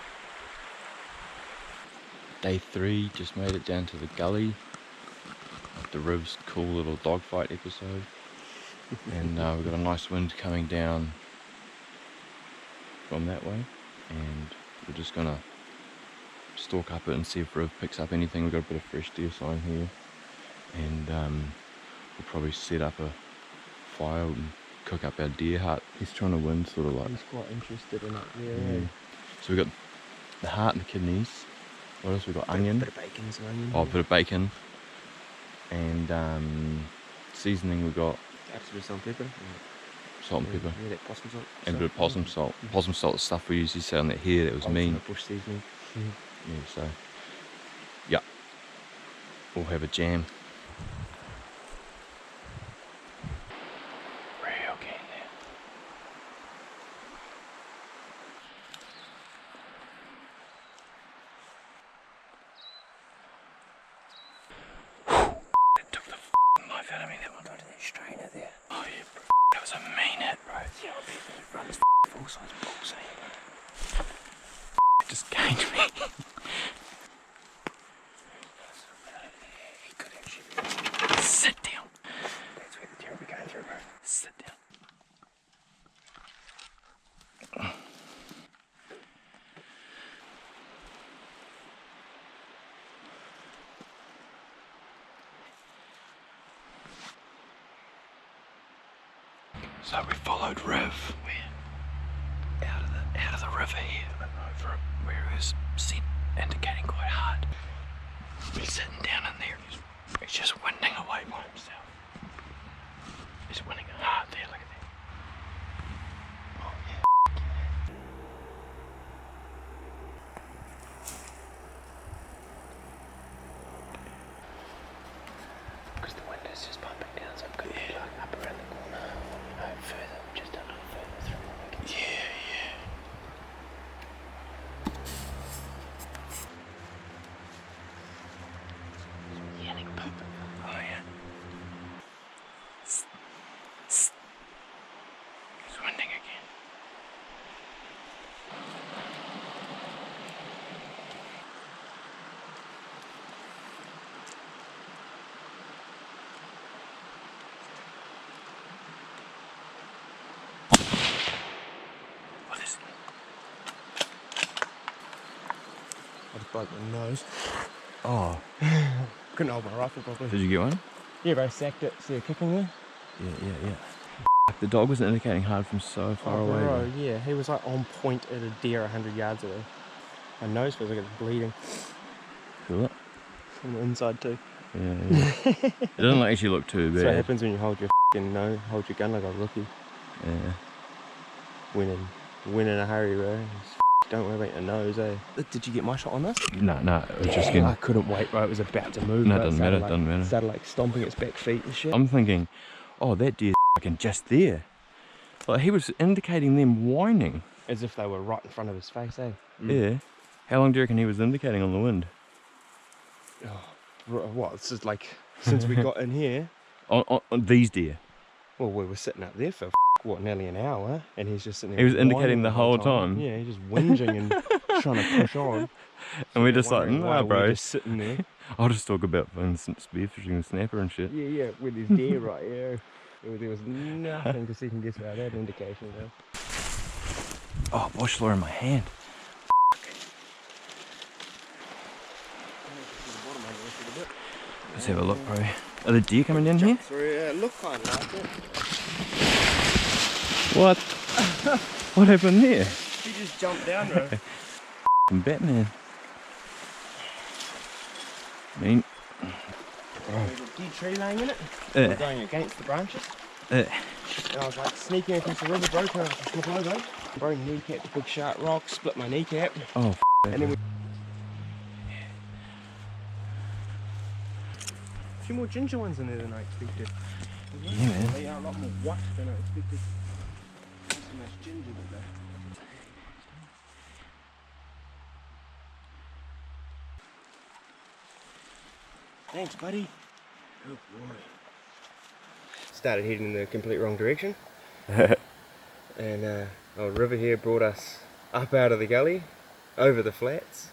[SPEAKER 1] Day 3, just made it down to the gully. The Riv's cool little dogfight episode. And we've got a nice wind coming down from that way. And we're just gonna stalk up it and see if Riv picks up anything. We've got a bit of fresh deer sign here. And we'll probably set up a fire and cook up our deer heart. He's trying to win, sort of like.
[SPEAKER 4] He's quite interested in up there.
[SPEAKER 1] Yeah. So we've got the heart and the kidneys. What else? We've got onion.
[SPEAKER 4] Bit of bacon, some onion.
[SPEAKER 1] Oh, a bit of bacon. And seasoning we've got
[SPEAKER 4] Absolute salt and pepper.
[SPEAKER 1] salt and pepper.
[SPEAKER 4] Yeah, that possum salt.
[SPEAKER 1] And a bit of possum salt. Possum salt, the stuff we usually say on that hare that was mean.
[SPEAKER 4] Bush seasoning.
[SPEAKER 1] Yeah, so yeah, we'll have a jam. Real keen there. It took the life out of me, that one. Got that strainer there. Oh yeah, bro. That was a mean hit, bro. Yeah,
[SPEAKER 5] Runs full size balls, eh? It just gained me. He could actually. Sit down. That's where the deer will be going through, bro. Sit down. So we followed Riv. We're out of the river here, over where it was set, indicating quite hard. He's sitting down in there. He's just winding away by himself. He's winding hard there. Look at that. Oh yeah. Because the wind is just pumping down, so it could be like up around the corner, or you know, further, just a little further through. Like yeah. Yelling poop. Oh yeah. It's winding again. What is it?
[SPEAKER 4] I just broke my nose.
[SPEAKER 5] Oh,
[SPEAKER 4] Couldn't hold my rifle properly.
[SPEAKER 5] did you get one?
[SPEAKER 4] Yeah, bro, sacked it. See it kicking there?
[SPEAKER 5] Yeah. The dog was indicating hard from so far away.
[SPEAKER 4] Bro,
[SPEAKER 5] though.
[SPEAKER 4] yeah, he was like on point at a deer 100 yards away. My nose feels like it's bleeding
[SPEAKER 5] Feel it?
[SPEAKER 4] from the inside too.
[SPEAKER 5] Yeah. It doesn't actually look too
[SPEAKER 4] That's what
[SPEAKER 5] bad.
[SPEAKER 4] happens when you hold your hold your gun like a rookie.
[SPEAKER 5] Yeah.
[SPEAKER 4] Win in a hurry, bro. Just don't worry about your nose, eh? Did you get my shot on this?
[SPEAKER 5] No, it was just getting.
[SPEAKER 4] I couldn't wait, bro. It was about to move.
[SPEAKER 5] No, it
[SPEAKER 4] bro.
[SPEAKER 5] doesn't matter,
[SPEAKER 4] Started,
[SPEAKER 5] doesn't matter.
[SPEAKER 4] Started like stomping its back feet and shit.
[SPEAKER 5] I'm thinking, oh, that deer's fucking just there. Like he was indicating them whining.
[SPEAKER 4] As if they were right in front of his face, eh?
[SPEAKER 5] Yeah. How long do you reckon he was indicating on the wind?
[SPEAKER 4] What? It's just like since we got in here.
[SPEAKER 5] On these deer.
[SPEAKER 4] Well, we were sitting up there for what, nearly an hour, and he's just sitting there.
[SPEAKER 5] He was indicating
[SPEAKER 4] whining
[SPEAKER 5] the whole time.
[SPEAKER 4] Yeah, he's just whinging and trying to push on.
[SPEAKER 5] And we're just like,
[SPEAKER 4] Wondering why
[SPEAKER 5] nah,
[SPEAKER 4] we're
[SPEAKER 5] bro.
[SPEAKER 4] just sitting there.
[SPEAKER 5] I'll just talk about spearfishing and snapper and shit.
[SPEAKER 4] Yeah, with his deer right here. There was nothing to second guess about that indication, though.
[SPEAKER 5] Oh, bush lure in my hand. Let's have a look, bro. Are the deer coming in here?
[SPEAKER 4] Through, yeah, it looked kind of like it.
[SPEAKER 5] What? What happened there?
[SPEAKER 4] He just jumped down, bro.
[SPEAKER 5] Batman. I mean,
[SPEAKER 4] There's a dead tree laying in it.
[SPEAKER 5] Yeah.
[SPEAKER 4] We're going against the branches.
[SPEAKER 5] Yeah.
[SPEAKER 4] And I was like sneaking across the river, bro, trying to slip over. Bro, kneecapped a big sharp rock, split my kneecap.
[SPEAKER 5] Oh,
[SPEAKER 4] And then we... A few more ginger ones in there than I expected.
[SPEAKER 5] yeah, man.
[SPEAKER 4] They are a lot more white than I expected. Not so much ginger, but they... Thanks, buddy. Good boy. Started heading in the complete wrong direction. And our river here brought us up out of the gully, over the flats,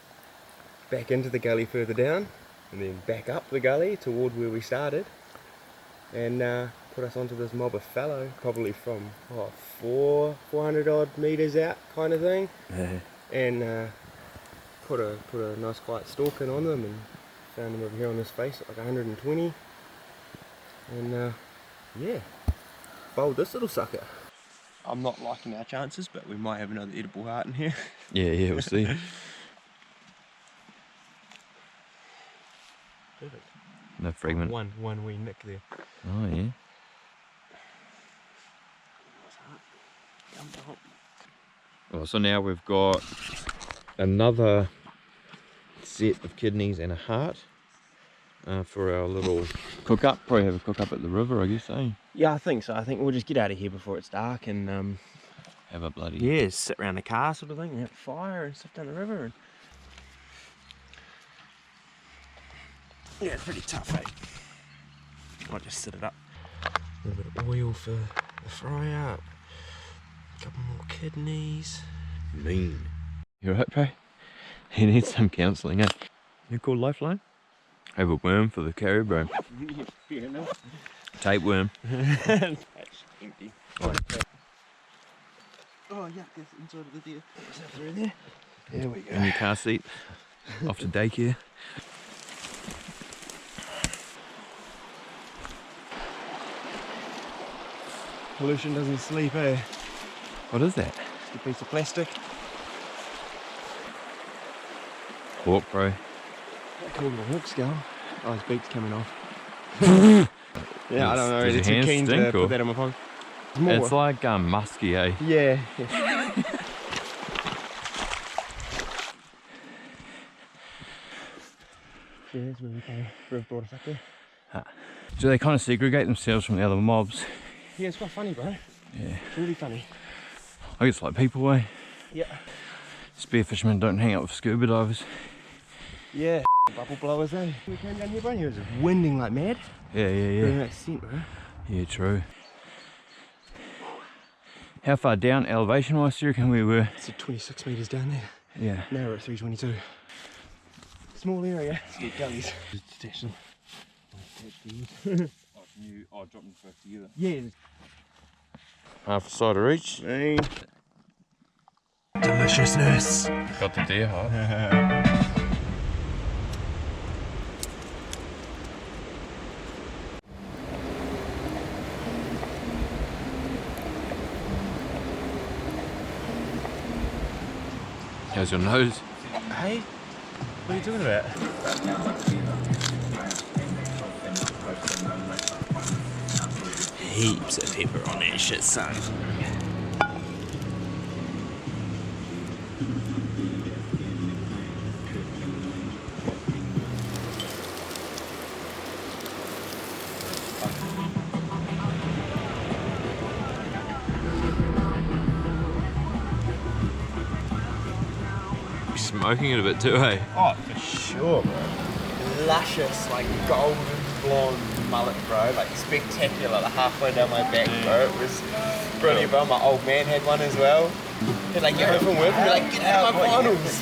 [SPEAKER 4] back into the gully further down, and then back up the gully toward where we started, and put us onto this mob of fallow, probably from 400 odd meters out, kind of thing,
[SPEAKER 5] Yeah.
[SPEAKER 4] and put a nice quiet stalk in on them, and found them over here on this face at like 120, and yeah, bowled this little sucker. I'm not liking our chances, but we might have another edible heart in here.
[SPEAKER 5] Yeah, we'll see.
[SPEAKER 4] Perfect.
[SPEAKER 5] No fragment.
[SPEAKER 4] One wee nick there.
[SPEAKER 5] Oh, yeah. Oh, so now we've got another set of kidneys and a heart for our little cook up. Probably have a cook up at the river, I guess, eh?
[SPEAKER 4] Yeah, I think so. I think we'll just get out of here before it's dark and
[SPEAKER 5] Have a bloody...
[SPEAKER 4] yeah, sit around the car sort of thing, and have a fire and stuff down the river. And yeah, it's pretty tough, eh? Might just sit it up. A little bit of oil for the fry up. A kidneys. Mean.
[SPEAKER 1] You right, bro? He needs some counselling, eh? You called Lifeline? Have a worm for the carry, bro.
[SPEAKER 3] Fair enough.
[SPEAKER 1] Tapeworm.
[SPEAKER 4] That's empty.
[SPEAKER 3] Oh yeah, that's inside of the deer. Is that through there? There we go.
[SPEAKER 1] In your car seat. Off to daycare.
[SPEAKER 4] Pollution doesn't sleep, eh?
[SPEAKER 1] What is that?
[SPEAKER 4] Just a piece of plastic.
[SPEAKER 1] Hawk, bro.
[SPEAKER 4] Called a hawk skull. Oh, his beak's coming off. Yeah, I don't know.
[SPEAKER 1] Does
[SPEAKER 4] It's
[SPEAKER 1] your
[SPEAKER 4] too
[SPEAKER 1] hands
[SPEAKER 4] keen to
[SPEAKER 1] stink, or?
[SPEAKER 4] put that on my phone. It's more.
[SPEAKER 1] It's like musky, eh?
[SPEAKER 4] Yeah. Yeah, that's where we came. Riv brought us up there.
[SPEAKER 1] So they kind of segregate themselves from the other mobs.
[SPEAKER 4] Yeah, it's quite funny, bro.
[SPEAKER 1] Yeah.
[SPEAKER 4] It's really funny.
[SPEAKER 1] I guess like people, eh?
[SPEAKER 4] Yeah.
[SPEAKER 1] Spearfishermen don't hang out with scuba divers.
[SPEAKER 4] Yeah. Bubble blowers, eh? We came down here, bro, and it was winding like mad.
[SPEAKER 1] Yeah, yeah,
[SPEAKER 4] Doing
[SPEAKER 1] yeah.
[SPEAKER 4] that scent, bro.
[SPEAKER 1] Yeah, true. How far down elevation-wise do you reckon we were?
[SPEAKER 4] It's at 26 metres down there.
[SPEAKER 1] Yeah.
[SPEAKER 4] Now we're at 322. Small area. Let's get gullies.
[SPEAKER 1] Detection. I'll drop them both together.
[SPEAKER 4] Yeah.
[SPEAKER 1] Half a side of each.
[SPEAKER 4] Deliciousness.
[SPEAKER 1] Got the deer hide. How's your nose?
[SPEAKER 4] Hey, what are you talking about? Heaps of pepper on that shit, son.
[SPEAKER 1] Smoking it a bit too, eh?
[SPEAKER 4] Oh, for sure, bro. Luscious, like golden blonde mullet, bro. Like spectacular, like halfway down my back, bro. It was brilliant, bro. My old man had one as well. He'd like get home from work and be like, get out of my finals.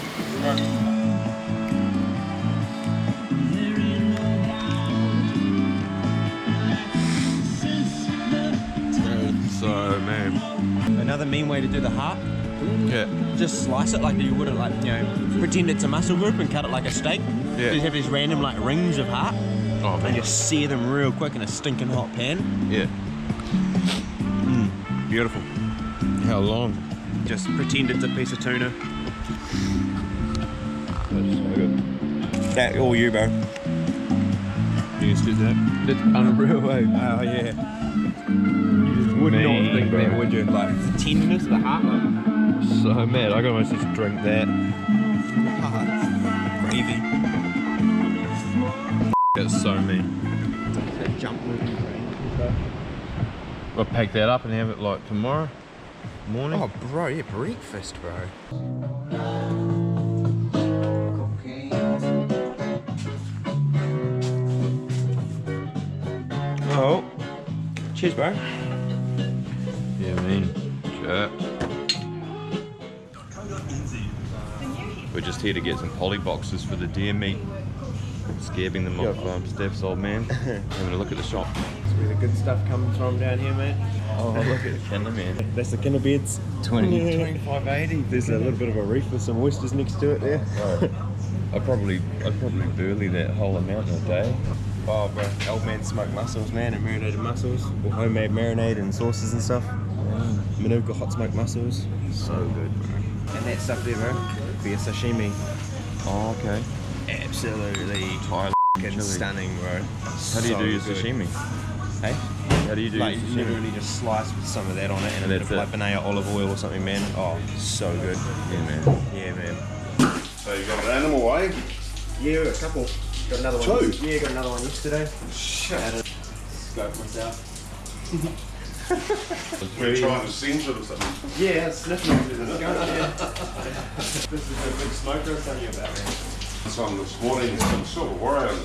[SPEAKER 1] So, man.
[SPEAKER 6] Another mean way to do the heart,
[SPEAKER 1] Yeah.
[SPEAKER 6] just slice it like you would, like, you know, pretend it's a muscle group and cut it like a steak.
[SPEAKER 1] Yeah.
[SPEAKER 6] Just have these random like rings of heart
[SPEAKER 1] Oh,
[SPEAKER 6] and
[SPEAKER 1] man.
[SPEAKER 6] just sear them real quick in a stinking hot pan.
[SPEAKER 1] Yeah.
[SPEAKER 6] Beautiful.
[SPEAKER 1] How long?
[SPEAKER 6] Just pretend it's a piece of tuna.
[SPEAKER 1] That's so good.
[SPEAKER 6] That all you, bro.
[SPEAKER 1] You can do that. That's unreal, eh?
[SPEAKER 6] Oh yeah. You just would
[SPEAKER 1] Mean,
[SPEAKER 6] not think
[SPEAKER 1] bro.
[SPEAKER 6] that, would you? Like the tenderness of the heart, like
[SPEAKER 1] So mad. I could almost just drink that.
[SPEAKER 6] gravy.
[SPEAKER 1] That's so mean.
[SPEAKER 4] That jump moving brain.
[SPEAKER 1] I'll pack that up and have it like tomorrow morning.
[SPEAKER 4] Oh, bro, yeah, breakfast, bro.
[SPEAKER 6] Oh, cheers, bro.
[SPEAKER 1] Yeah, man. Sure. We're just here to get some poly boxes for the deer meat. Scabbing them off Steph's old man. Having a look at the shop.
[SPEAKER 4] That's where the good stuff comes from down here, mate.
[SPEAKER 1] Oh, look at the kender, man.
[SPEAKER 4] That's the kinner beds.
[SPEAKER 1] 25.80.
[SPEAKER 4] There's a little bit of a reef with some oysters next to it there.
[SPEAKER 1] I'd probably burley that whole amount in a day.
[SPEAKER 4] Oh, bro, old man smoked mussels, man, and marinated mussels. Or homemade marinade and sauces and stuff. Manuka hot smoked mussels. So good, bro. And that stuff there, bro, be a sashimi.
[SPEAKER 1] Oh, okay.
[SPEAKER 4] Absolutely
[SPEAKER 1] Thai
[SPEAKER 4] fucking
[SPEAKER 1] chili.
[SPEAKER 4] stunning, bro.
[SPEAKER 1] How do you do your sashimi?
[SPEAKER 4] Hey?
[SPEAKER 1] How do you do
[SPEAKER 4] Like,
[SPEAKER 1] your
[SPEAKER 4] you
[SPEAKER 1] sashimi?
[SPEAKER 4] literally just slice with some of that on it and a bit of
[SPEAKER 1] that's
[SPEAKER 4] like banana olive oil or something, man. Oh, so good.
[SPEAKER 1] Yeah, man.
[SPEAKER 4] Yeah, man.
[SPEAKER 3] So you got an animal, eh?
[SPEAKER 4] Yeah, we got a couple. Got another one.
[SPEAKER 3] Two?
[SPEAKER 4] Yeah, got another one yesterday.
[SPEAKER 3] Shit.
[SPEAKER 4] Scope myself.
[SPEAKER 3] We're trying to censor or something.
[SPEAKER 4] Yeah, sniffing through the skunk, yeah. This is the big smoker I was telling you about, man.
[SPEAKER 3] Some this morning, some sort of warrior.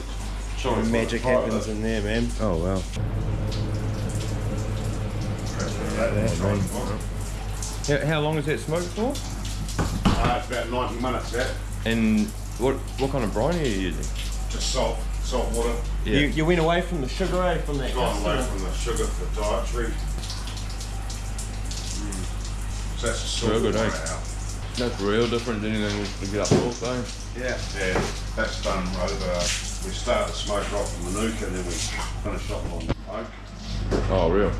[SPEAKER 4] Magic happens in there, man.
[SPEAKER 1] Oh, wow. How long is that smoked for?
[SPEAKER 3] It's about 90 minutes, that.
[SPEAKER 1] And what kind of brine are you using?
[SPEAKER 3] Just salt water.
[SPEAKER 1] Yeah.
[SPEAKER 6] You went away from the sugar, from that
[SPEAKER 3] Gone away
[SPEAKER 6] custard.
[SPEAKER 3] from the sugar for dietary. So that's a salt
[SPEAKER 1] Real good,
[SPEAKER 3] water
[SPEAKER 1] eh?
[SPEAKER 3] out.
[SPEAKER 1] That's real different than anything we get up north, though.
[SPEAKER 3] Yeah, that's done over. We start the smoke off on the nuke and then we finish off on the oak.
[SPEAKER 1] Oh, real?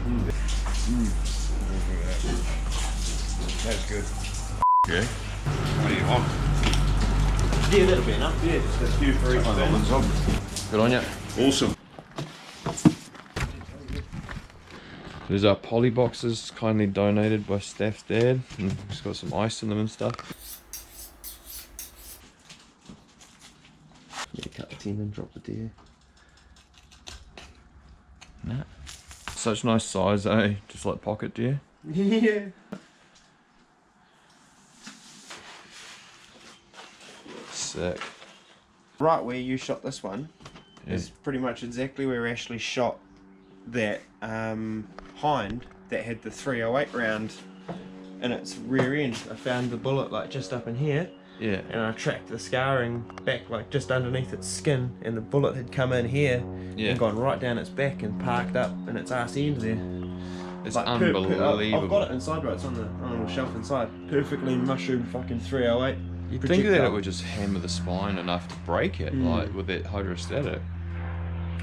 [SPEAKER 4] That's good.
[SPEAKER 1] Yeah.
[SPEAKER 3] What do you want?
[SPEAKER 6] Yeah, that'll be enough.
[SPEAKER 3] Yeah, just a few for each thing.
[SPEAKER 1] Good on ya.
[SPEAKER 3] Awesome.
[SPEAKER 1] There's our poly boxes, kindly donated by Staff's dad. And it's got some ice in them and stuff.
[SPEAKER 4] Yeah, cut the tin and drop it there.
[SPEAKER 1] Nah. Such nice size, eh? Just like pocket deer.
[SPEAKER 4] Yeah.
[SPEAKER 1] Sick.
[SPEAKER 4] Right where you shot this one
[SPEAKER 1] Yeah.
[SPEAKER 4] is pretty much exactly where Ashley shot that hind that had the 308 round in its rear end. I found the bullet like just up in here,
[SPEAKER 1] Yeah.
[SPEAKER 4] and I tracked the scarring back like just underneath its skin, and the bullet had come in here
[SPEAKER 1] Yeah.
[SPEAKER 4] and gone right down its back and parked up in its arse end there.
[SPEAKER 1] It's
[SPEAKER 4] Like,
[SPEAKER 1] unbelievable.
[SPEAKER 4] I've got it inside, right? It's on the little shelf inside. Perfectly mushroom fucking 308.
[SPEAKER 1] You'd think that it
[SPEAKER 4] projectile.
[SPEAKER 1] would just hammer the spine enough to break it, like with that hydrostatic.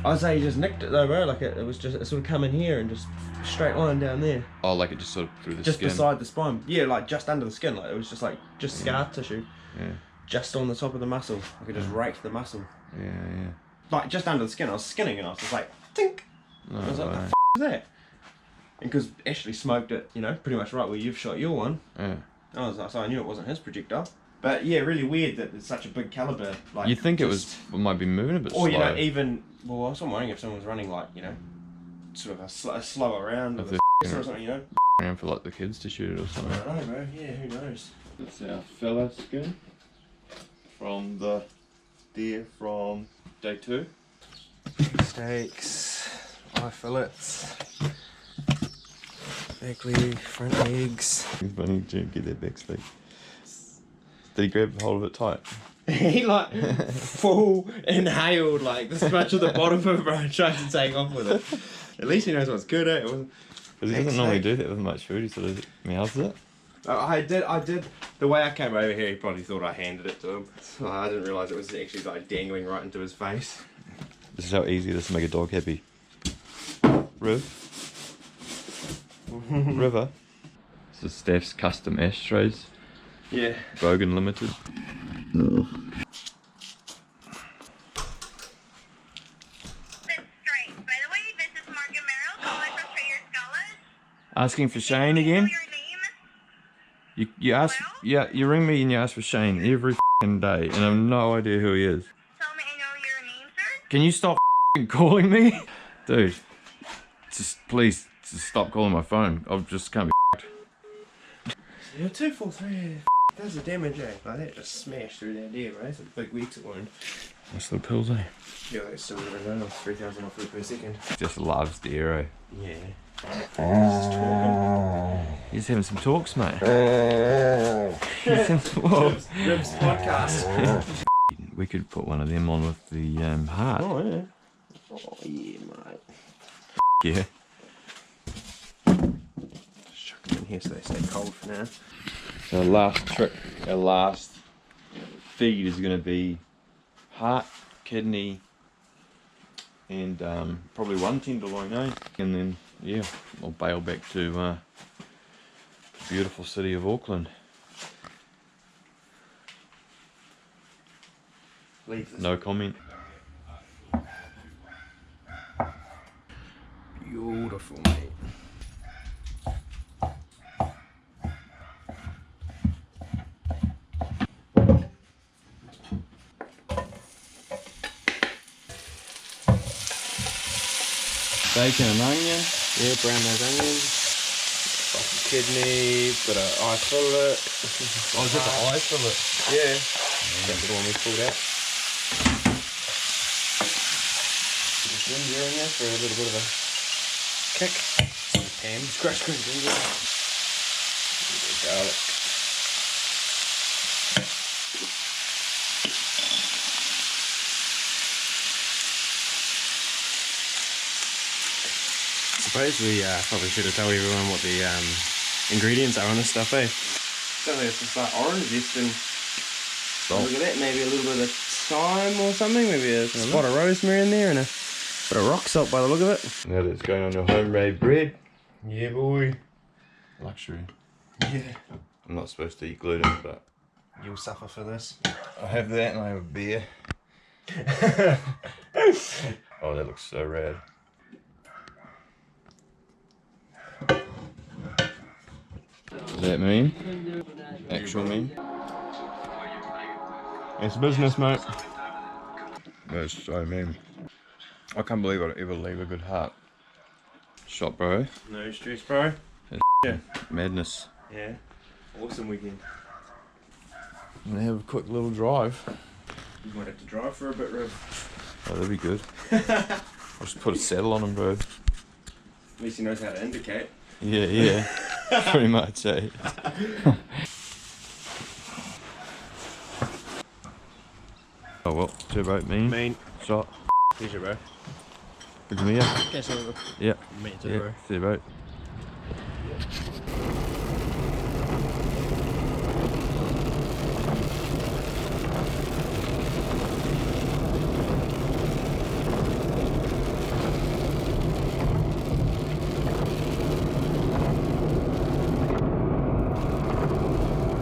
[SPEAKER 4] I'd say he just nicked it though, bro. Like it was just, it sort of come in here and just straight line down there.
[SPEAKER 1] Oh, like it just sort of through the
[SPEAKER 4] Just
[SPEAKER 1] skin.
[SPEAKER 4] beside the spine. Yeah, like just under the skin. Like it was just like, just scar tissue.
[SPEAKER 1] Yeah.
[SPEAKER 4] Just on the top of the muscle. I could just rake the muscle.
[SPEAKER 1] Yeah, yeah.
[SPEAKER 4] Like just under the skin. I was skinning and I was just like, tink.
[SPEAKER 1] No,
[SPEAKER 4] I was like, what the
[SPEAKER 1] way.
[SPEAKER 4] f is that? And because Ashley smoked it, you know, pretty much right where you've shot your one.
[SPEAKER 1] Yeah.
[SPEAKER 4] I was like, so I knew it wasn't his projectile. But yeah, really weird that it's such a big caliber. Like
[SPEAKER 1] You'd think
[SPEAKER 4] just-
[SPEAKER 1] it might be moving a bit slow.
[SPEAKER 4] Or you know, even well, I was wondering if someone was running like, you know, sort of a slower round
[SPEAKER 1] If
[SPEAKER 4] or
[SPEAKER 1] they're
[SPEAKER 4] something, you know.
[SPEAKER 1] around for like the kids to shoot it or
[SPEAKER 4] I
[SPEAKER 1] something.
[SPEAKER 4] don't know, bro. Yeah, who knows?
[SPEAKER 1] That's our fella skin from the deer from day 2.
[SPEAKER 4] Steaks, eye fillets, back leg, front legs.
[SPEAKER 1] It's funny to get that back steak. Did he grab hold of it tight?
[SPEAKER 4] He like full inhaled like this much of the bottom of it, bro, and tried to take off with it. At least he knows what's good, eh? It wasn't.
[SPEAKER 1] Because he doesn't normally do that with much food, he sort of mouths it.
[SPEAKER 4] I did. The way I came over here, he probably thought I handed it to him. So I didn't realise it was actually like dangling right into his face.
[SPEAKER 1] This is how easy it is to make a dog happy. River. This is Staff's custom ashtrays.
[SPEAKER 4] Yeah.
[SPEAKER 1] Bogan Limited.
[SPEAKER 7] Straight. By the way, this is Margaret Merrill calling from Trader Scholars.
[SPEAKER 1] Asking for Shane again?
[SPEAKER 7] Your name?
[SPEAKER 1] You ask, yeah, you ring me and you ask for Shane every f***ing day, and I have no idea who he is.
[SPEAKER 7] Tell me I know your name, sir.
[SPEAKER 1] Can you stop f***ing calling me? Dude, just please, just stop calling my phone. I just can't be
[SPEAKER 4] Yeah, 243 does the damage, eh? Like that just smashed through that deer, bro. It's a big exit wound.
[SPEAKER 1] What's the pills, eh?
[SPEAKER 4] Yeah, that's still really low. 3,000 off per second.
[SPEAKER 1] Just loves deer, eh?
[SPEAKER 4] Yeah.
[SPEAKER 1] He's having some talks, mate. He's having some, whoa.
[SPEAKER 4] Ribs podcast.
[SPEAKER 1] We could put one of them on with the heart.
[SPEAKER 4] Oh, yeah. Oh, yeah, mate.
[SPEAKER 1] Yeah.
[SPEAKER 4] Just chuck them in here so they stay cold for now.
[SPEAKER 1] So our last trick, our last feed is going to be heart, kidney, and probably one tenderloin, eh? And then, yeah, I'll bail back to the beautiful city of Auckland.
[SPEAKER 4] Leave this.
[SPEAKER 1] No comment.
[SPEAKER 4] Beautiful, mate.
[SPEAKER 1] Bacon and onion.
[SPEAKER 4] Yeah, brown those onions. Fucking kidney, bit of eye fillet.
[SPEAKER 1] Oh, is it the eye fillet?
[SPEAKER 4] Yeah. That's the one we pulled out. Bit of ginger in there for a little bit of a kick. Some ham. Scratch green ginger.
[SPEAKER 1] Garlic.
[SPEAKER 4] Suppose we probably should have told everyone what the ingredients are on this stuff, eh? Don't think it's just like orange zest and look at that, maybe a little bit of thyme or something, maybe a spot of rosemary in there and a bit of rock salt by the look of it.
[SPEAKER 1] Now that's going on your home-made bread.
[SPEAKER 4] Yeah, boy.
[SPEAKER 1] Luxury.
[SPEAKER 4] Yeah.
[SPEAKER 1] I'm not supposed to eat gluten, but
[SPEAKER 4] You'll suffer for this.
[SPEAKER 1] I have that and I have a beer. Oh, that looks so rad. Does that mean? Actual mean?
[SPEAKER 4] It's business, mate.
[SPEAKER 1] That's so mean. I can't believe I'd ever leave a good heart shop, bro.
[SPEAKER 4] No stress, bro.
[SPEAKER 1] Madness.
[SPEAKER 4] Yeah. Awesome weekend.
[SPEAKER 1] I'm gonna have a quick little drive.
[SPEAKER 4] You might have to drive for a bit, Riv.
[SPEAKER 1] Oh, that'd be good. I'll just put a saddle on him, bro.
[SPEAKER 4] At least he knows how to indicate.
[SPEAKER 1] Yeah, yeah. Pretty much, eh? Oh well, turbo mean. Shot.
[SPEAKER 4] Pleasure, bro.
[SPEAKER 1] Good to meet you.
[SPEAKER 6] Okay, so
[SPEAKER 1] Yeah.
[SPEAKER 6] meet you,
[SPEAKER 1] Yeah,
[SPEAKER 6] bro.
[SPEAKER 1] turbo.